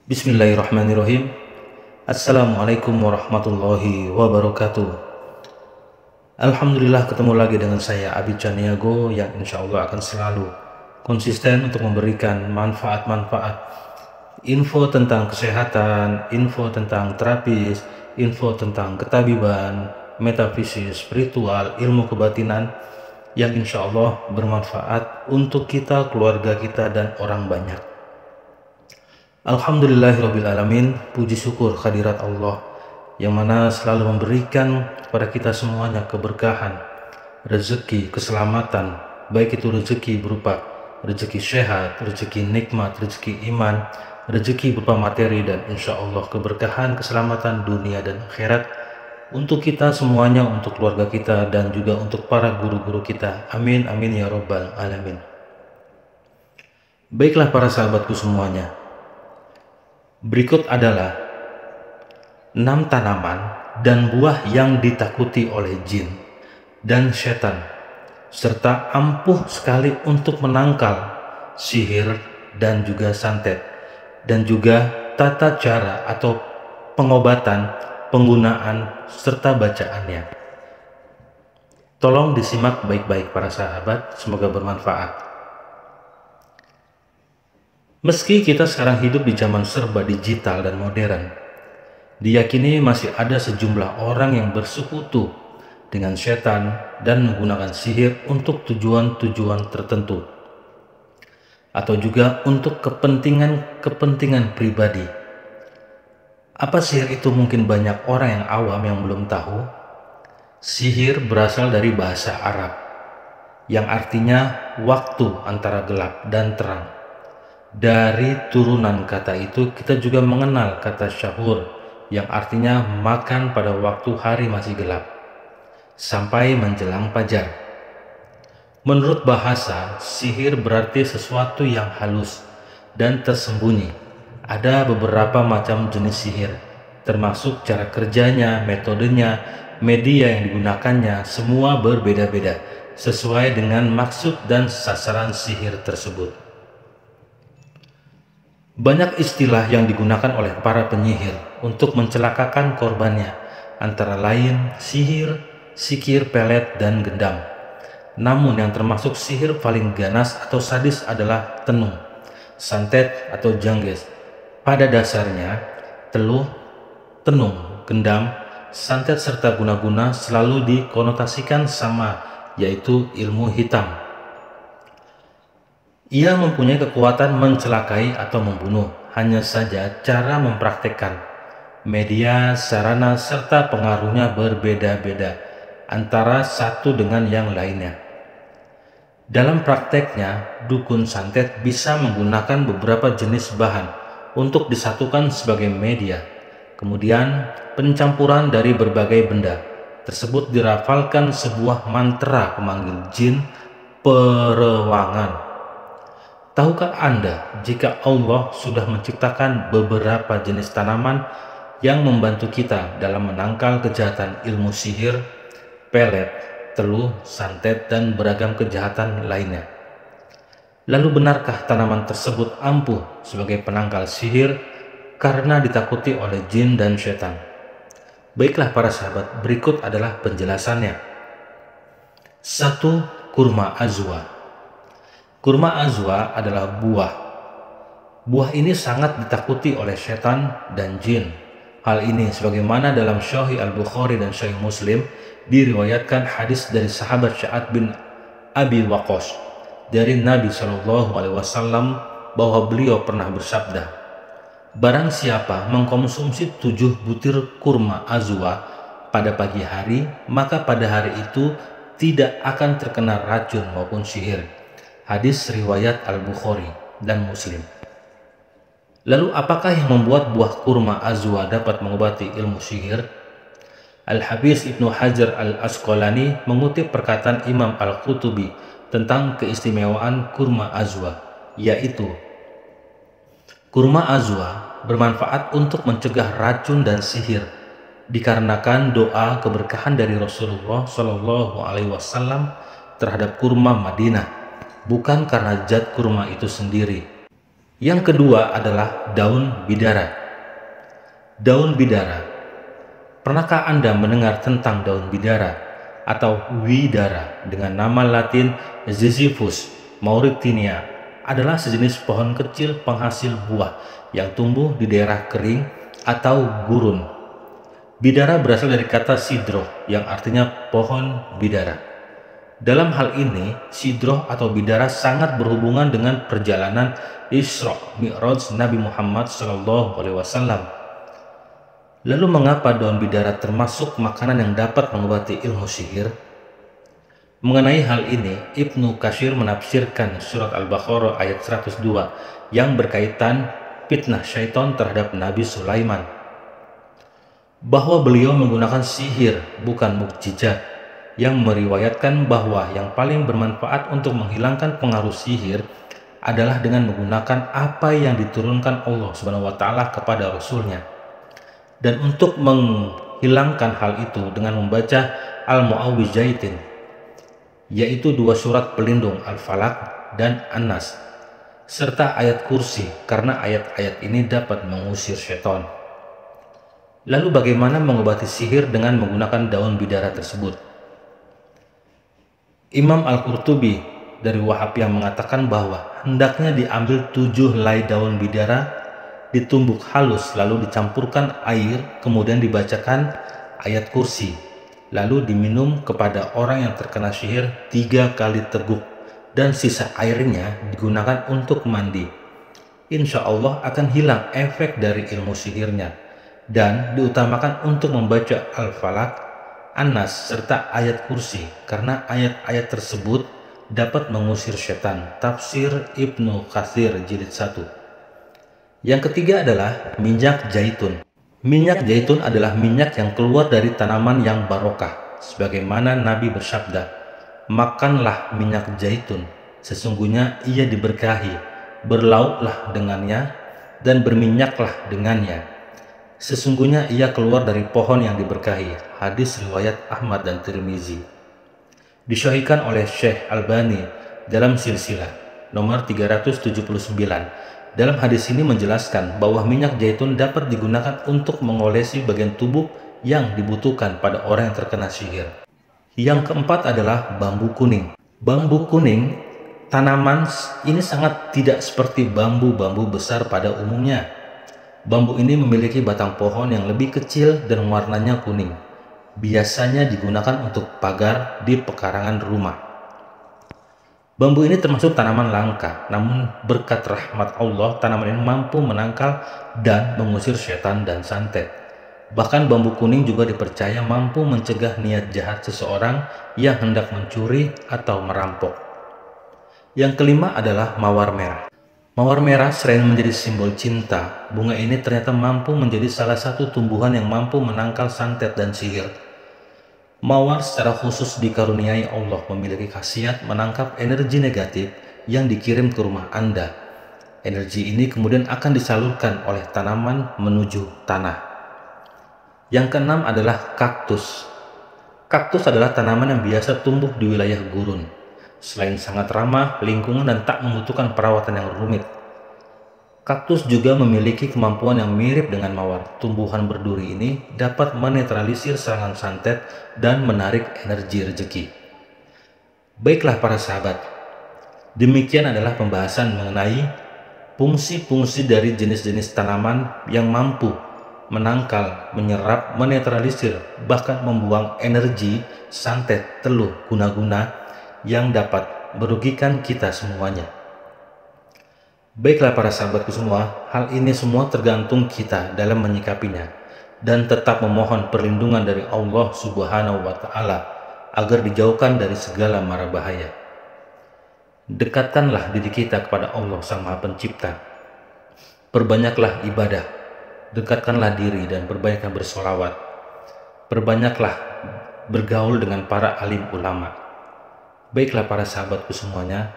Bismillahirrahmanirrahim. Assalamualaikum warahmatullahi wabarakatuh. Alhamdulillah ketemu lagi dengan saya Abi Caniago yang insya Allah akan selalu konsisten untuk memberikan manfaat-manfaat, info tentang kesehatan, info tentang terapis, info tentang ketabiban, metafisik, spiritual, ilmu kebatinan yang insya Allah bermanfaat untuk kita, keluarga kita, dan orang banyak. Alhamdulillahirrabbilalamin, puji syukur kehadirat Allah yang mana selalu memberikan kepada kita semuanya keberkahan, rezeki, keselamatan, baik itu rezeki berupa rezeki sehat, rezeki nikmat, rezeki iman, rezeki berupa materi, dan insya Allah keberkahan, keselamatan dunia dan akhirat untuk kita semuanya, untuk keluarga kita, dan juga untuk para guru-guru kita. Amin, amin ya robbal alamin. Baiklah para sahabatku semuanya, berikut adalah 6 tanaman dan buah yang ditakuti oleh jin dan setan, serta ampuh sekali untuk menangkal sihir dan juga santet, dan juga tata cara atau pengobatan, penggunaan, serta bacaannya. Tolong disimak baik-baik para sahabat, semoga bermanfaat. Meski kita sekarang hidup di zaman serba digital dan modern, diyakini masih ada sejumlah orang yang bersekutu dengan setan dan menggunakan sihir untuk tujuan-tujuan tertentu, atau juga untuk kepentingan pribadi. Apa sihir itu? Mungkin banyak orang yang awam yang belum tahu. Sihir berasal dari bahasa Arab yang artinya waktu antara gelap dan terang. Dari turunan kata itu kita juga mengenal kata syahur yang artinya makan pada waktu hari masih gelap sampai menjelang fajar. Menurut bahasa, sihir berarti sesuatu yang halus dan tersembunyi. Ada beberapa macam jenis sihir, termasuk cara kerjanya, metodenya, media yang digunakannya, semua berbeda-beda sesuai dengan maksud dan sasaran sihir tersebut. Banyak istilah yang digunakan oleh para penyihir untuk mencelakakan korbannya, antara lain sihir, sikir, pelet, dan gendam. Namun yang termasuk sihir paling ganas atau sadis adalah tenung, santet, atau jangges. Pada dasarnya, teluh, tenung, gendam, santet, serta guna-guna selalu dikonotasikan sama, yaitu ilmu hitam. Ia mempunyai kekuatan mencelakai atau membunuh, hanya saja cara mempraktekkan, media, sarana, serta pengaruhnya berbeda-beda antara satu dengan yang lainnya. Dalam prakteknya, dukun santet bisa menggunakan beberapa jenis bahan untuk disatukan sebagai media. Kemudian, pencampuran dari berbagai benda tersebut dirafalkan sebuah mantra pemanggil jin perewangan. Tahukah Anda jika Allah sudah menciptakan beberapa jenis tanaman yang membantu kita dalam menangkal kejahatan ilmu sihir, pelet, teluh, santet, dan beragam kejahatan lainnya? Lalu benarkah tanaman tersebut ampuh sebagai penangkal sihir karena ditakuti oleh jin dan setan? Baiklah para sahabat, berikut adalah penjelasannya. 1. Kurma azwa. Kurma azwa adalah buah. Buah ini sangat ditakuti oleh setan dan jin. Hal ini sebagaimana dalam Sahih Al-Bukhari dan Sahih Muslim diriwayatkan hadis dari sahabat Sa'ad bin Abi Waqqas dari Nabi SAW bahwa beliau pernah bersabda, "Barang siapa mengkonsumsi 7 butir kurma azwa pada pagi hari, maka pada hari itu tidak akan terkena racun maupun sihir." Hadis riwayat Al-Bukhari dan Muslim. Lalu apakah yang membuat buah kurma azwa dapat mengobati ilmu sihir? Al-Hafiz Ibnu Hajar Al-Asqalani mengutip perkataan Imam Al-Qutubi tentang keistimewaan kurma azwa, yaitu kurma azwa bermanfaat untuk mencegah racun dan sihir dikarenakan doa keberkahan dari Rasulullah SAW terhadap kurma Madinah, bukan karena zat kurma itu sendiri, Yang kedua adalah daun bidara. Daun bidara. Pernahkah Anda mendengar tentang daun bidara atau widara dengan nama Latin Ziziphus mauritiana? Adalah sejenis pohon kecil penghasil buah yang tumbuh di daerah kering atau gurun. Bidara berasal dari kata sidroh yang artinya pohon bidara. Dalam hal ini, sidroh atau bidara sangat berhubungan dengan perjalanan Isra Mi'raj Nabi Muhammad SAW. Lalu mengapa daun bidara termasuk makanan yang dapat mengobati ilmu sihir? Mengenai hal ini, Ibnu Katsir menafsirkan surat Al-Baqarah ayat 102 yang berkaitan fitnah syaitan terhadap Nabi Sulaiman, bahwa beliau menggunakan sihir bukan mukjizat, yang meriwayatkan bahwa yang paling bermanfaat untuk menghilangkan pengaruh sihir adalah dengan menggunakan apa yang diturunkan Allah Subhanahu wa taala kepada Rasulnya, dan untuk menghilangkan hal itu dengan membaca Al-Mu'awwidzatain, yaitu 2 surat pelindung Al-Falaq dan An-Nas, serta ayat kursi, karena ayat-ayat ini dapat mengusir syaitan. Lalu bagaimana mengobati sihir dengan menggunakan daun bidara tersebut? Imam Al-Qurtubi dari Wahhabiyah mengatakan bahwa hendaknya diambil 7 helai daun bidara, ditumbuk halus, lalu dicampurkan air, kemudian dibacakan ayat kursi, lalu diminum kepada orang yang terkena sihir 3 kali teguk, dan sisa airnya digunakan untuk mandi. Insya Allah akan hilang efek dari ilmu sihirnya, dan diutamakan untuk membaca Al-Falaq, An-Nas, serta ayat kursi, karena ayat-ayat tersebut dapat mengusir setan. Tafsir Ibnu Katsir jilid 1. Yang ketiga adalah minyak zaitun. Minyak zaitun adalah minyak yang keluar dari tanaman yang barokah, sebagaimana Nabi bersabda, "Makanlah minyak zaitun, sesungguhnya ia diberkahi, berlauklah dengannya dan berminyaklah dengannya. Sesungguhnya ia keluar dari pohon yang diberkahi." Hadis riwayat Ahmad dan Tirmizi. Disahihkan oleh Syekh Albani dalam silsilah nomor 379. Dalam hadis ini menjelaskan bahwa minyak zaitun dapat digunakan untuk mengolesi bagian tubuh yang dibutuhkan pada orang yang terkena sihir. Yang keempat adalah bambu kuning. Bambu kuning, tanaman ini sangat tidak seperti bambu-bambu besar pada umumnya. Bambu ini memiliki batang pohon yang lebih kecil dan warnanya kuning. Biasanya digunakan untuk pagar di pekarangan rumah. Bambu ini termasuk tanaman langka, namun berkat rahmat Allah, tanaman ini mampu menangkal dan mengusir setan dan santet. Bahkan bambu kuning juga dipercaya mampu mencegah niat jahat seseorang yang hendak mencuri atau merampok. Yang kelima adalah mawar merah. Mawar merah selain menjadi simbol cinta, bunga ini ternyata mampu menjadi salah satu tumbuhan yang mampu menangkal santet dan sihir. Mawar secara khusus dikaruniai Allah memiliki khasiat menangkap energi negatif yang dikirim ke rumah Anda. Energi ini kemudian akan disalurkan oleh tanaman menuju tanah. Yang keenam adalah kaktus. Kaktus adalah tanaman yang biasa tumbuh di wilayah gurun. Selain sangat ramah lingkungan dan tak membutuhkan perawatan yang rumit, kaktus juga memiliki kemampuan yang mirip dengan mawar. Tumbuhan berduri ini dapat menetralisir serangan santet dan menarik energi rezeki. Baiklah para sahabat, demikian adalah pembahasan mengenai fungsi-fungsi dari jenis-jenis tanaman yang mampu menangkal, menyerap, menetralisir, bahkan membuang energi santet, teluh, guna-guna yang dapat merugikan kita semuanya. Baiklah para sahabatku semua, hal ini semua tergantung kita dalam menyikapinya dan tetap memohon perlindungan dari Allah Subhanahu wa taala agar dijauhkan dari segala mara bahaya. Dekatkanlah diri kita kepada Allah Sang Maha Pencipta. Perbanyaklah ibadah, dekatkanlah diri dan perbanyaklah bersolawat. Perbanyaklah bergaul dengan para alim ulama. Baiklah para sahabatku semuanya,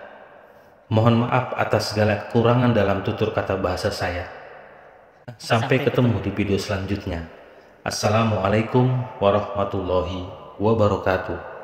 mohon maaf atas segala kekurangan dalam tutur kata bahasa saya. Sampai ketemu di video selanjutnya. Assalamualaikum warahmatullahi wabarakatuh.